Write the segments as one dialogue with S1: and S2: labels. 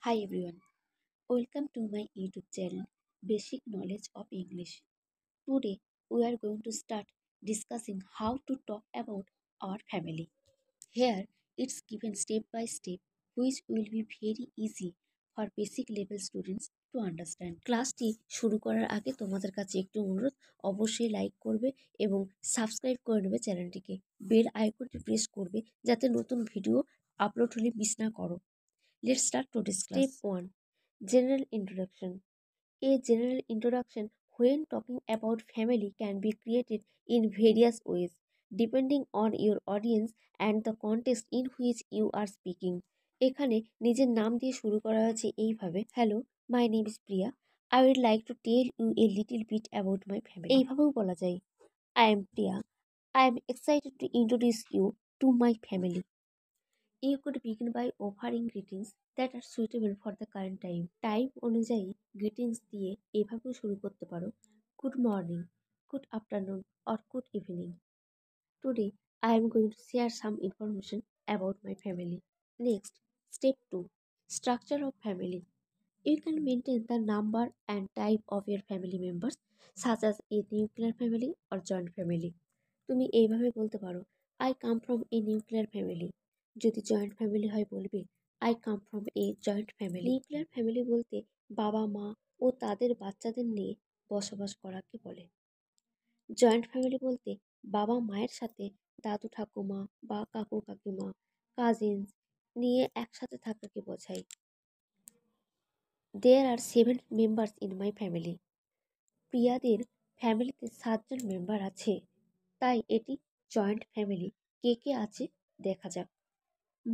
S1: Hi everyone, welcome to my YouTube channel Basic Knowledge of English. Today we are going to start discussing how to talk about our family. Here it's given step by step which will be very easy for basic level students to understand. ক্লাসটি শুরু করার আগে তোমাদের কাছে একটু অনুরোধ, অবশ্যই like করবে এবং সাবস্ক্রাইব করে নেবে চ্যানেলটিকে। বেল আইকনটি প্রেস করবে যাতে নতুন ভিডিও আপলোড হলে মিস না করো। Let's start today's class. Step 1. General Introduction. A general introduction when talking about family can be created in various ways depending on your audience and the context in which you are speaking. এখানে নিজের নাম দিয়ে শুরু করা হয়েছে এইভাবে, hello, my name is Priya, I would like to tell you a little bit about my family. এইভাবেও বলা যায়, I am Priya, I am excited to introduce you to my family. You could begin by offering greetings that are suitable for the current time. Time অনুযায়ী greetings দিয়ে এভাবেও শুরু করতে পারো, good morning, good afternoon or good evening. Today I am going to share some information about my family. Next, step 2. Structure of family. You can maintain the number and type of your family members such as a nuclear family or joint family. তুমি এইভাবে বলতে পারো, I come from a nuclear family. যদি joint family হয় বলবে, I come from a joint family. Nuclear family বলতে বাবা মা ও তাদের বাচ্চাদের নিয়ে বসবাস করাকে বলে। জয়েন্ট ফ্যামিলি বলতে বাবা মায়ের সাথে দাদু ঠাকুমা বা কাকু কাকিমা, কাজিনস নিয়ে একসাথে থাকাকে বোঝায়। দেয়ার আর 7 মেম্বার্স ইন মাই ফ্যামিলি। প্রিয়াদের ফ্যামিলিতে 7 জন মেম্বার আছে, তাই এটি জয়েন্ট ফ্যামিলি। কে কে আছে দেখা যাক।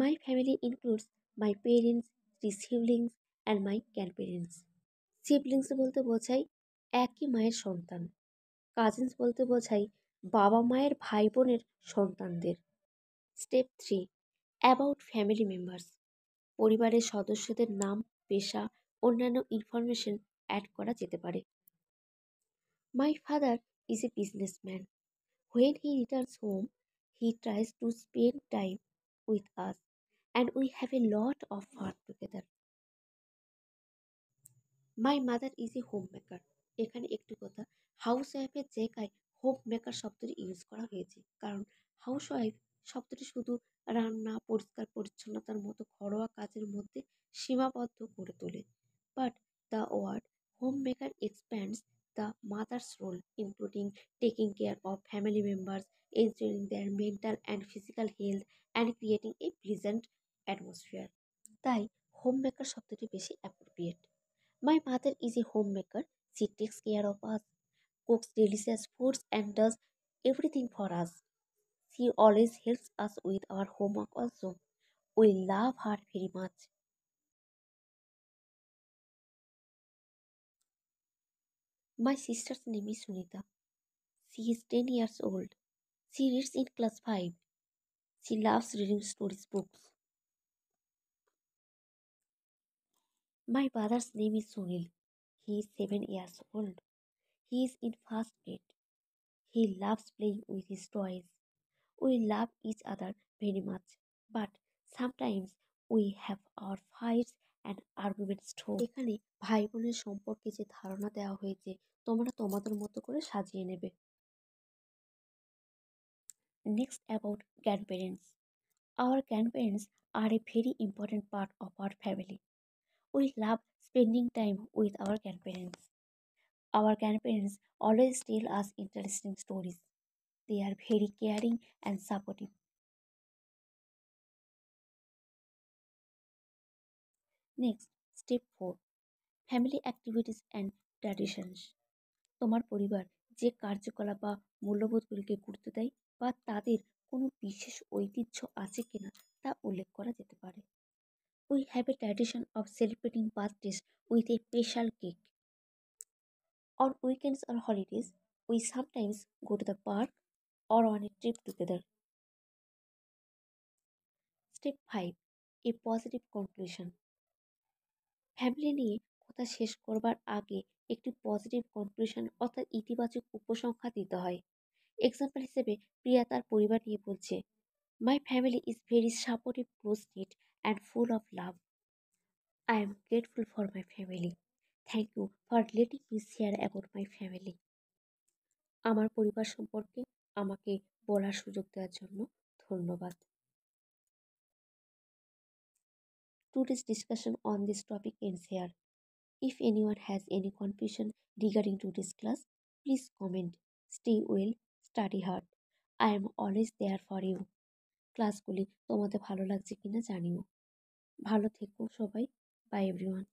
S1: My family includes my parents, 3 siblings and my grandparents. Siblings বলতে বোঝায় একই মায়ের সন্তান। কাজিনস বলতে বোঝায় বাবা মায়ের ভাই বোনের সন্তানদের। স্টেপ 3. About family members. পরিবারের সদস্যদের নাম, পেশা, অন্যান্য ইনফরমেশন অ্যাড করা যেতে পারে। My father is a businessman. When he returns home, he tries to spend time with us and we have a lot of fun together. My mother is a homemaker. এখানে একটি কথা, house ওয়াইফের জায়গায় home maker শব্দটি use করা হয়েছে, কারণ house wife শব্দটি শুধু রান্না, পরিষ্কার পরিচ্ছন্নতার মতো ঘরোয়া কাজের মধ্যে সীমাবদ্ধ করে তোলে। But the word homemaker expands the mother's role, including taking care of family members, ensuring their mental and physical health, and creating a pleasant atmosphere. তাই হোম মেকার শব্দটি বেশি appropriate. My mother is a homemaker. She takes care of us, cooks delicious foods, and does everything for us. She always helps us with our homework also. We love her very much. My sister's name is Sunita. She is 10 years old. She reads in class 5. She loves reading stories books. My brother's name is Sunil. He is 7 years old. He is in first grade. He loves playing with his toys. We love each other very much, but sometimes we have our fights and arguments too. এখানে ভাই বোনের সম্পর্কে যে ধারণা দেওয়া হয়েছে তোমরা তোমাদের মতো করে সাজিয়ে নেবে। Next, about grandparents. Our grandparents are a very important part of our family. We love spending time with our grandparents. Our grandparents always tell us interesting stories. They are very caring and supportive. Next, step 4. Family activities and traditions. তোমার পরিবার যে কার্যকলাপ বা মূল্যবোধগুলিকে গুরুত্ব দেয় বা তাদের কোনো বিশেষ ঐতিহ্য আছে কিনা তা উল্লেখ করা যেতে পারে। We have a tradition of celebrating birthdays with a special cake. On weekends or holidays we sometimes go to the park or on a trip together. Step 5. A positive conclusion. Family নিয়ে কথা শেষ করবার আগে একটি positive conclusion অর্থাৎ ইতিবাচক উপসংহার দিতে হয়। এক্সাম্পল হিসেবে প্রিয়া তার পরিবার নিয়ে বলছে, my family is very supportive, close neat and full of love. I am grateful for my family. Thank you for letting me share about my family. আমার পরিবার সম্পর্কে আমাকে বলার সুযোগ দেওয়ার জন্য ধন্যবাদ। Today's discussion on this topic ends here. If anyone has any confusion regarding today's class, please comment. Stay well, study hard. I am always there for you. ক্লাসগুলি তোমাদের ভালো লাগছে কিনা জানিও। ভালো থেকো সবাই। By everyone.